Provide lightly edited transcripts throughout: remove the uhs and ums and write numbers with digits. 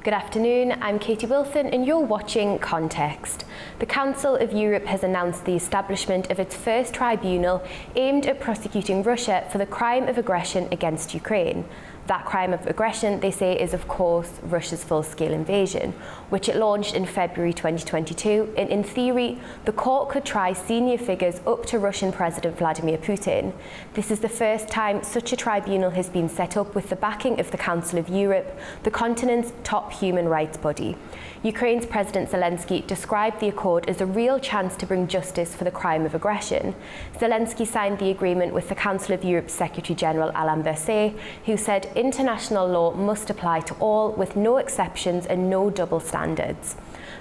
Good afternoon, I'm Katie Wilson and you're watching Context. The Council of Europe has announced the establishment of its first tribunal aimed at prosecuting Russia for the crime of aggression against Ukraine. That crime of aggression, they say, is of course Russia's full-scale invasion, which it launched in February 2022, and in theory, the court could try senior figures up to Russian President Vladimir Putin. This is the first time such a tribunal has been set up with the backing of the Council of Europe, the continent's top human rights body. Ukraine's President Zelenskyy described the accord as a real chance to bring justice for the crime of aggression. Zelenskyy signed the agreement with the Council of Europe's Secretary-General Alain Berset, who said international law must apply to all with no exceptions and no double standards.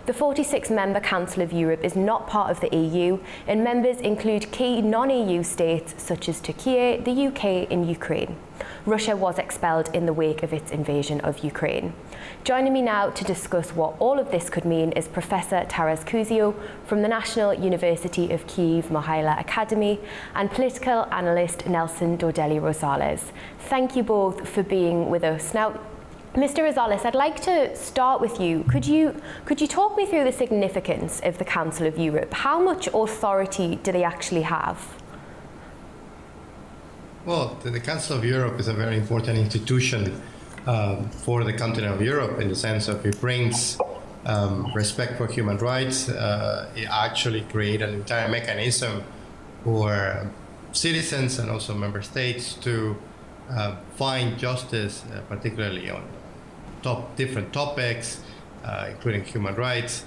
The 46-member Council of Europe is not part of the EU, and members include key non-EU states such as Turkey, the UK and Ukraine. Russia was expelled in the wake of its invasion of Ukraine. Joining me now to discuss what all of this could mean is Professor Taras Kuzio from the National University of Kyiv Mohyla Academy and political analyst Nelson Dordelly Rosales. Thank you both for being with us. Now, Mr. Rosales, I'd like to start with you. Could you talk me through the significance of the Council of Europe? How much authority do they actually have? Well, the Council of Europe is a very important institution for the continent of Europe in the sense of it brings respect for human rights. It actually creates an entire mechanism for citizens and also member states to find justice, particularly on different topics, including human rights,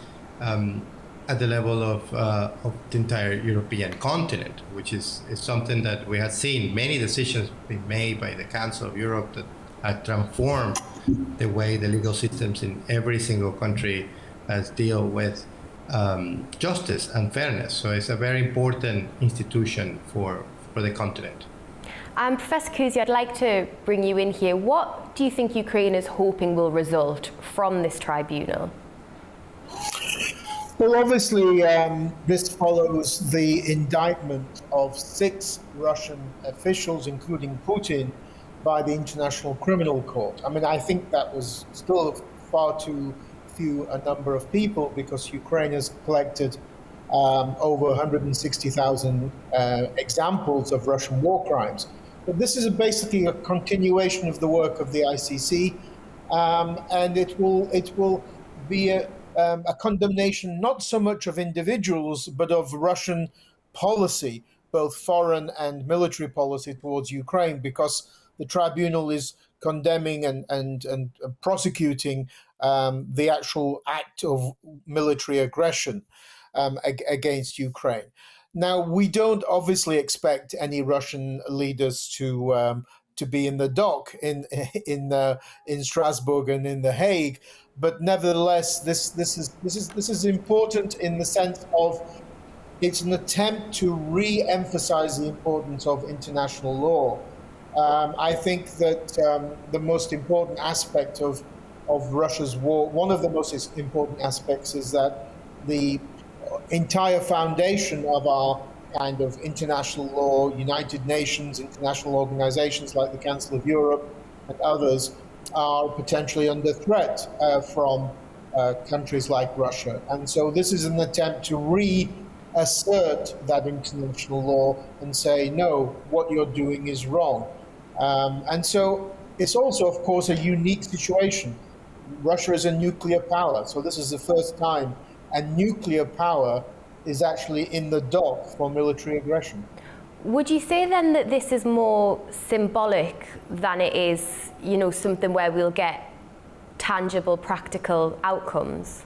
at the level of the entire European continent, which is something that we have seen many decisions being made by the Council of Europe that have transformed the way the legal systems in every single country has deal with justice and fairness. So it's a very important institution for the continent. Professor Kuzio, I'd like to bring you in here. What do you think Ukraine is hoping will result from this tribunal? Well, obviously, this follows the indictment of 6 Russian officials, including Putin, by the International Criminal Court. I mean, I think that was still far too few a number of people because Ukraine has collected over 160,000 examples of Russian war crimes. But this is basically a continuation of the work of the ICC, and it will be a condemnation not so much of individuals, but of Russian policy, both foreign and military policy towards Ukraine, because the tribunal is condemning and prosecuting the actual act of military aggression against Ukraine. Now, we don't obviously expect any Russian leaders to be in the dock in Strasbourg and in The Hague, but nevertheless, this is important in the sense of it's an attempt to re-emphasize the importance of international law. I think that the most important aspect of Russia's war, one of the most important aspects, is that the entire foundation of our kind of international law, United Nations, international organizations like the Council of Europe and others, are potentially under threat from countries like Russia. And so this is an attempt to reassert that international law and say, no, what you're doing is wrong. And so it's also, of course, a unique situation. Russia is a nuclear power, so this is the first time a nuclear power is actually in the dock for military aggression. Would you say then that this is more symbolic than it is, something where we'll get tangible, practical outcomes?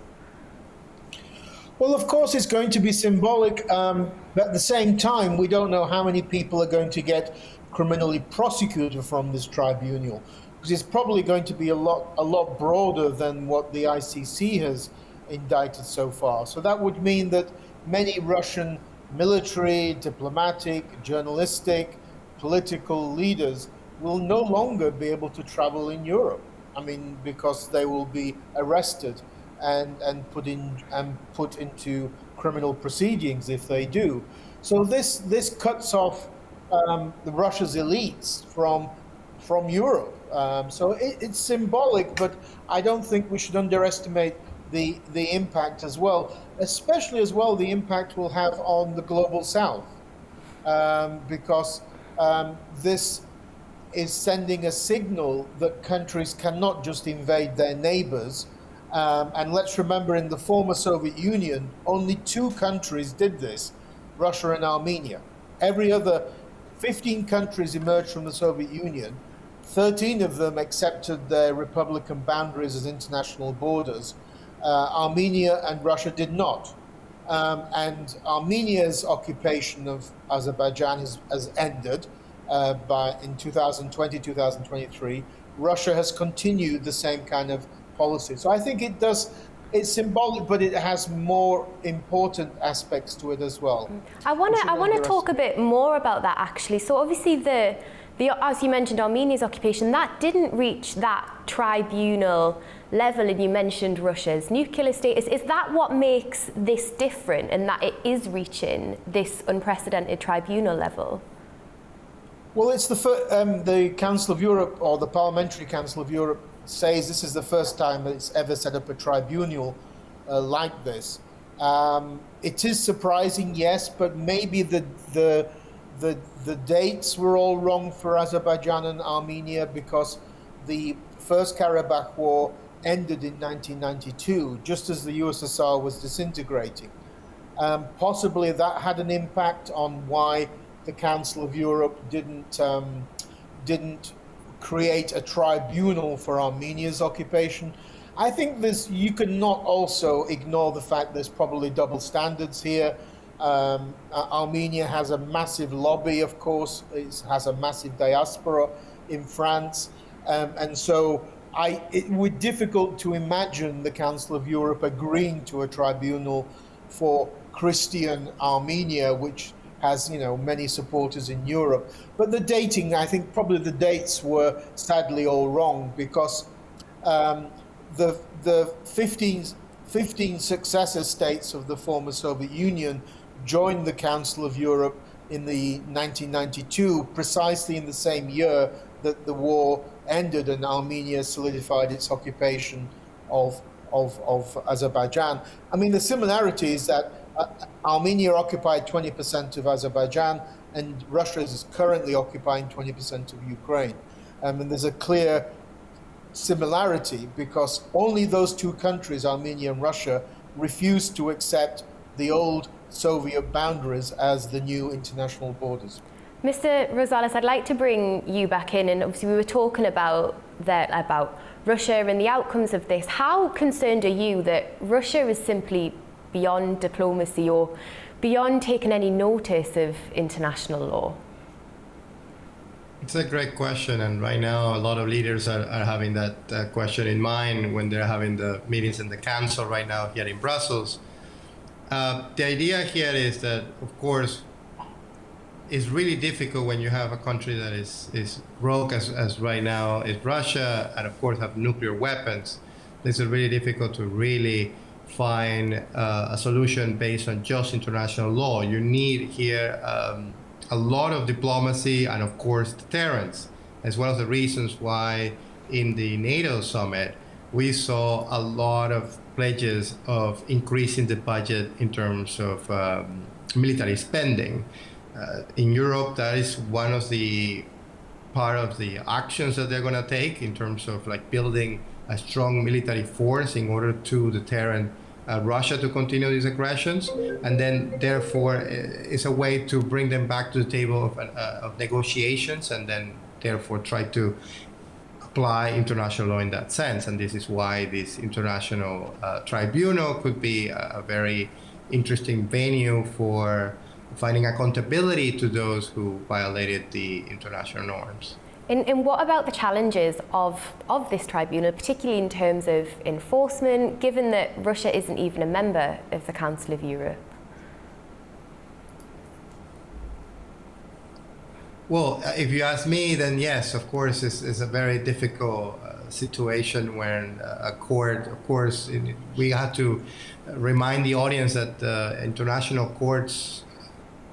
Well, of course, it's going to be symbolic, but at the same time, we don't know how many people are going to get criminally prosecuted from this tribunal, because it's probably going to be a lot broader than what the ICC has indicted so far. So that would mean that many Russian military, diplomatic, journalistic, political leaders will no longer be able to travel in Europe. I mean, because they will be arrested and put into criminal proceedings if they do. So this cuts off the Russia's elites from from Europe. So it's symbolic, but I don't think we should underestimate the impact as well, especially as well the impact will have on the global south, because this is sending a signal that countries cannot just invade their neighbors. And let's remember, in the former Soviet Union, only 2 countries did this, Russia and Armenia. Every other 15 countries emerged from the Soviet Union. 13 of them accepted their republican boundaries as international borders. Armenia and Russia did not. And Armenia's occupation of Azerbaijan has ended in 2020, 2023. Russia has continued the same kind of policy. So I think it's symbolic, but it has more important aspects to it as well. I want to talk a bit more about that, actually. So obviously the as you mentioned, Armenia's occupation, that didn't reach that tribunal level, and you mentioned Russia's nuclear status. Is that what makes this different, and that it is reaching this unprecedented tribunal level? Well, it's the Council of Europe, or the Parliamentary Council of Europe, says this is the first time that it's ever set up a tribunal like this. It is surprising, yes, but maybe the dates were all wrong for Azerbaijan and Armenia, because the First Karabakh War ended in 1992, just as the USSR was disintegrating. Possibly that had an impact on why the Council of Europe didn't create a tribunal for Armenia's occupation. I think you cannot also ignore the fact there's probably double standards here. Armenia has a massive lobby, of course. It has a massive diaspora in France. And so it would be difficult to imagine the Council of Europe agreeing to a tribunal for Christian Armenia, which has many supporters in Europe. But the dating, I think probably the dates were sadly all wrong, because the 15 successor states of the former Soviet Union joined the Council of Europe in the 1992, precisely in the same year that the war ended and Armenia solidified its occupation of Azerbaijan. I mean, the similarity is that Armenia occupied 20% of Azerbaijan, and Russia is currently occupying 20% of Ukraine. And there's a clear similarity, because only those 2 countries, Armenia and Russia, refused to accept the old Soviet boundaries as the new international borders. Mr. Rosales, I'd like to bring you back in, and obviously we were talking about Russia and the outcomes of this. How concerned are you that Russia is simply beyond diplomacy or beyond taking any notice of international law? It's a great question, and right now a lot of leaders are having that question in mind when they're having the meetings in the Council right now here in Brussels. The idea here is that, of course, it's really difficult when you have a country that is broke as right now is Russia, and of course have nuclear weapons. It's really difficult to really find a solution based on just international law. You need here a lot of diplomacy and, of course, deterrence, as well as the reasons why in the NATO summit we saw a lot of pledges of increasing the budget in terms of military spending. In Europe, that is one of the part of the actions that they're going to take in terms of building a strong military force in order to deter Russia to continue these aggressions, and then therefore it's a way to bring them back to the table of negotiations, and then therefore try to apply international law in that sense. And this is why this international tribunal could be a very interesting venue for finding accountability to those who violated the international norms. And what about the challenges of this tribunal, particularly in terms of enforcement, given that Russia isn't even a member of the Council of Europe? Well, if you ask me, then yes, of course, it's a very difficult situation when a court, of course, we have to remind the audience that international courts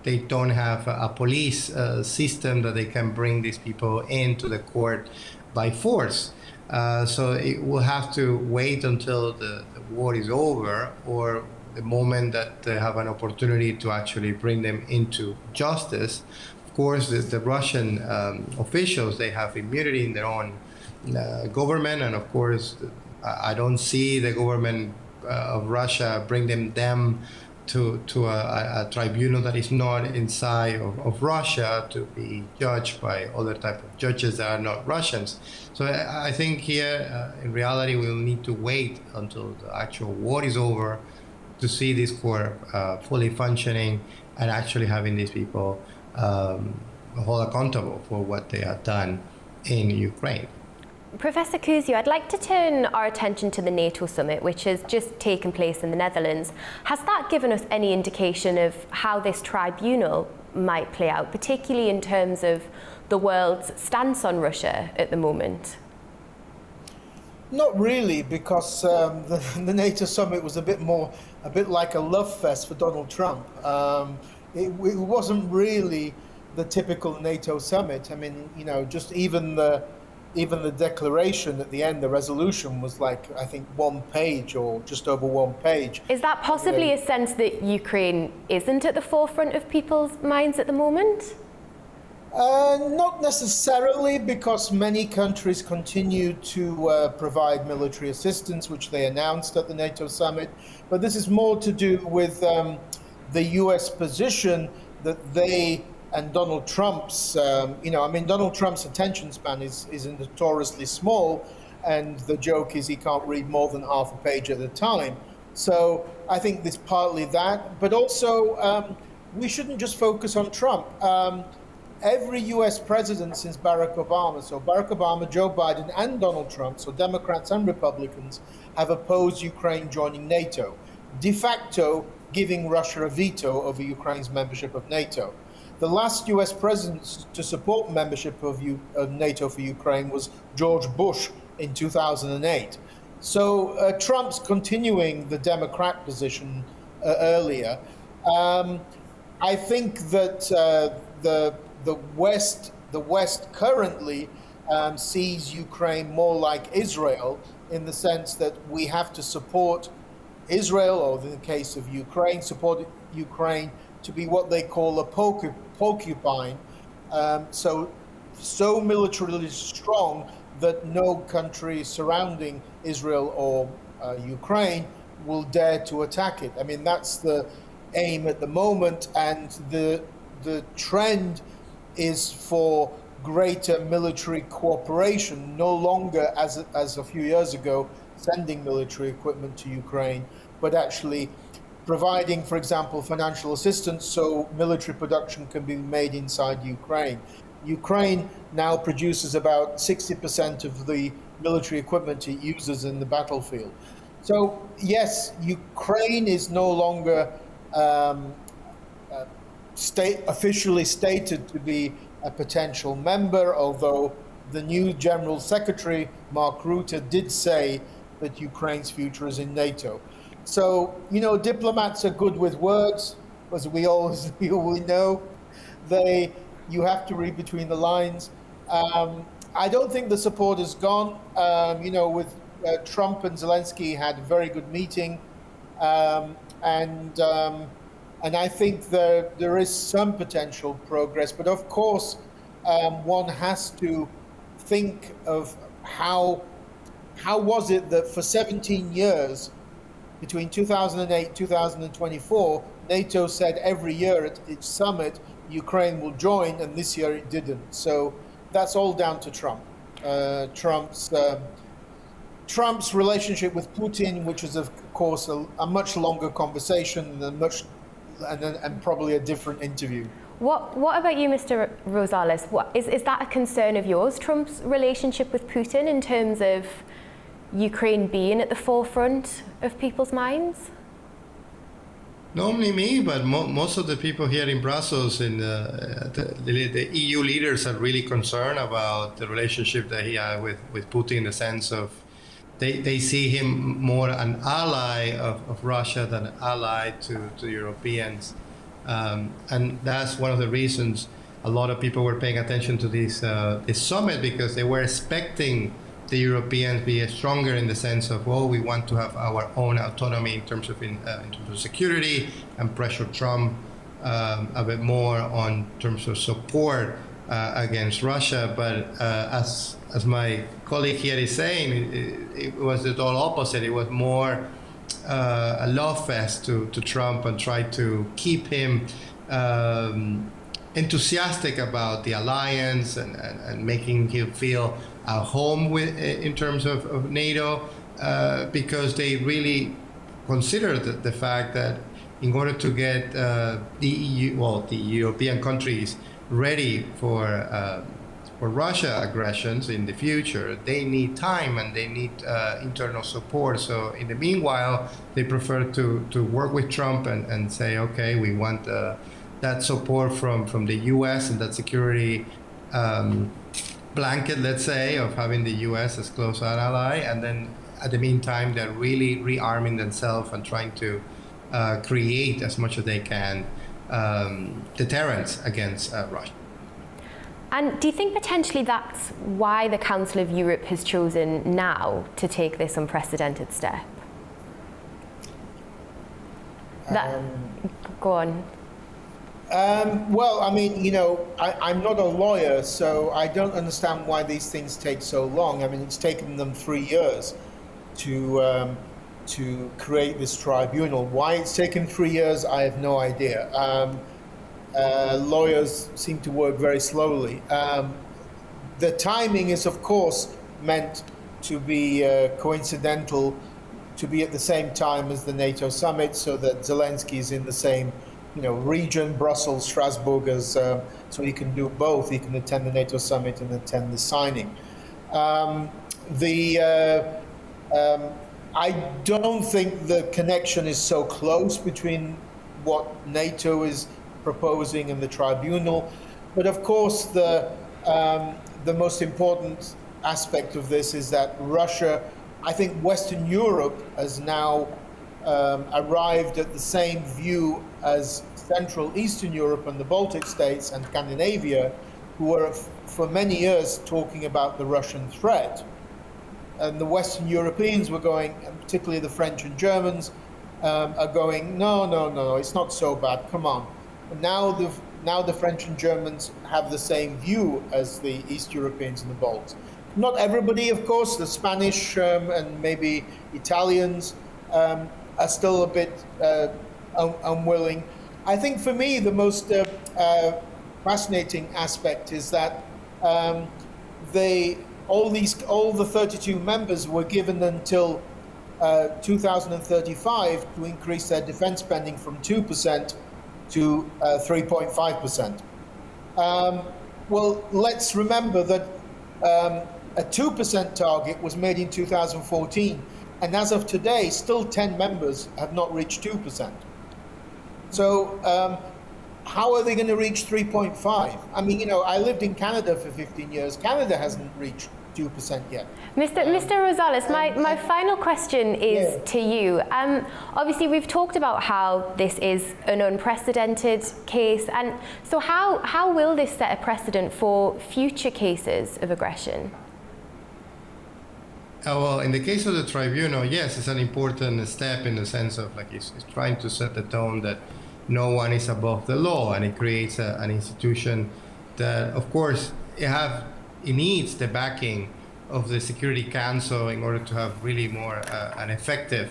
they don't have a police system that they can bring these people into the court by force. So it will have to wait until the war is over, or the moment that they have an opportunity to actually bring them into justice. Of course, the Russian officials, they have immunity in their own government, and of course, I don't see the government of Russia bring them to a tribunal that is not inside of Russia to be judged by other type of judges that are not Russians. So I think here, in reality, we'll need to wait until the actual war is over to see this court fully functioning and actually having these people hold accountable for what they have done in Ukraine. Professor Kuzio, I'd like to turn our attention to the NATO summit, which has just taken place in the Netherlands. Has that given us any indication of how this tribunal might play out, particularly in terms of the world's stance on Russia at the moment? Not really, because the NATO summit was a bit like a love fest for Donald Trump. It wasn't really the typical NATO summit. I mean, just even the declaration at the end, the resolution was like, I think, 1 page or just over 1 page. Is that possibly a sense that Ukraine isn't at the forefront of people's minds at the moment? Not necessarily, because many countries continue to provide military assistance, which they announced at the NATO summit. But this is more to do with the US position that they and Donald Trump's, Donald Trump's attention span is notoriously small, and the joke is he can't read more than half a page at a time. So I think there's partly that, but also we shouldn't just focus on Trump. Every US president since Barack Obama, so Barack Obama, Joe Biden, and Donald Trump, so Democrats and Republicans, have opposed Ukraine joining NATO, de facto giving Russia a veto over Ukraine's membership of NATO. The last US president to support membership of NATO for Ukraine was George Bush in 2008. So Trump's continuing the Democrat position earlier. I think that the West currently sees Ukraine more like Israel, in the sense that we have to support Israel, or in the case of Ukraine, support Ukraine to be what they call a porcupine, so militarily strong that no country surrounding Israel or Ukraine will dare to attack it. I mean, that's the aim at the moment, and the trend is for greater military cooperation, no longer as a few years ago sending military equipment to Ukraine, but actually providing, for example, financial assistance so military production can be made inside Ukraine. Ukraine now produces about 60% of the military equipment it uses in the battlefield. So yes, Ukraine is no longer officially stated to be a potential member, although the new General Secretary, Mark Rutte, did say that Ukraine's future is in NATO. So, diplomats are good with words, as we know. You have to read between the lines. I don't think the support is gone. With Trump and Zelenskyy had a very good meeting, and I think there is some potential progress. But of course, one has to think of how was it that for 17 years, between 2008 and 2024, NATO said every year at its summit, Ukraine will join, and this year it didn't. So that's all down to Trump. Trump's relationship with Putin, which is of course a much longer conversation and probably a different interview. What about you, Mr. Rosales? Is that a concern of yours, Trump's relationship with Putin, in terms of Ukraine being at the forefront of people's minds? Not only me, but most of the people here in Brussels, and the EU leaders are really concerned about the relationship that he has with Putin, in the sense of they see him more an ally of Russia than an ally to Europeans. And that's one of the reasons a lot of people were paying attention to this summit, because they were expecting the Europeans be stronger in the sense of, well, we want to have our own autonomy in terms of security, and pressure Trump a bit more on terms of support against Russia. But as my colleague here is saying, it was the total opposite. It was more a love fest to Trump, and try to keep him enthusiastic about the alliance, and making him feel at home in terms of NATO, because they really consider the fact that in order to get the European countries ready for Russia aggressions in the future, they need time and they need internal support. So in the meanwhile, they prefer to work with Trump and say, okay, we want that support from the U.S. and that security blanket, let's say, of having the U.S. as close an ally. And then at the meantime, they're really rearming themselves and trying to create as much as they can deterrence against Russia. And do you think potentially that's why the Council of Europe has chosen now to take this unprecedented step? Go on. Well, I mean, I'm not a lawyer, so I don't understand why these things take so long. I mean, it's taken them 3 years to create this tribunal. Why it's taken 3 years, I have no idea. Lawyers seem to work very slowly. The timing is, of course, meant to be coincidental, to be at the same time as the NATO summit, so that Zelenskyy is in the same region, Brussels, Strasbourg, so he can do both. He can attend the NATO summit and attend the signing. I don't think the connection is so close between what NATO is proposing and the tribunal, but of course the most important aspect of this is that Russia, I think Western Europe has now arrived at the same view as Central Eastern Europe and the Baltic states and Scandinavia, who were for many years talking about the Russian threat. And the Western Europeans were going, and particularly the French and Germans, are going, no, it's not so bad, come on. And now the French and Germans have the same view as the East Europeans and the Balts. Not everybody, of course. The Spanish and maybe Italians are still a bit unwilling. I think for me the most fascinating aspect is that all the 32 members were given until 2035 to increase their defense spending from 2% to 3.5%. Well, let's remember that a 2% target was made in 2014, and as of today, still 10 members have not reached 2%. So how are they going to reach 3.5? I mean, I lived in Canada for 15 years. Canada hasn't reached 2% yet. Mr. Rosales, my final question is to you. Obviously, we've talked about how this is an unprecedented case, and so how will this set a precedent for future cases of aggression? Well, in the case of the tribunal, yes, it's an important step in the sense of it's trying to set the tone that no one is above the law, and it creates an institution that, of course, it needs the backing of the Security Council in order to have really more an effective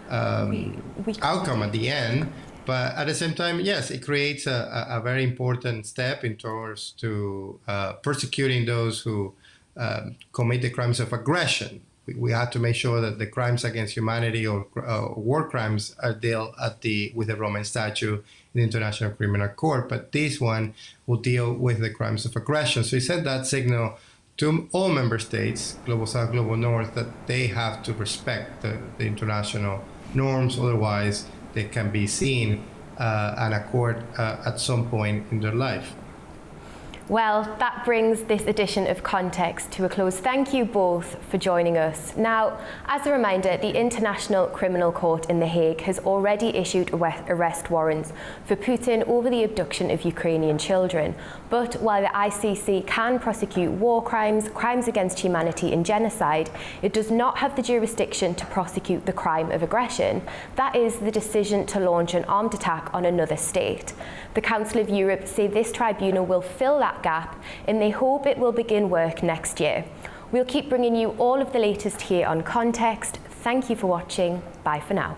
outcome at the end. But at the same time, yes, it creates a very important step in towards to persecuting those who commit the crimes of aggression. We have to make sure that the crimes against humanity or war crimes are dealt with the Roman statute in the International Criminal Court, but this one will deal with the crimes of aggression. So he sent that signal to all member states, Global South, Global North, that they have to respect the international norms, otherwise they can be seen an accord at some point in their life. Well, that brings this edition of Context to a close. Thank you both for joining us. Now, as a reminder, the International Criminal Court in The Hague has already issued arrest warrants for Putin over the abduction of Ukrainian children. But while the ICC can prosecute war crimes, crimes against humanity and genocide, it does not have the jurisdiction to prosecute the crime of aggression. That is the decision to launch an armed attack on another state. The Council of Europe say this tribunal will fill that gap, and they hope it will begin work next year. We'll keep bringing you all of the latest here on Context. Thank you for watching. Bye for now.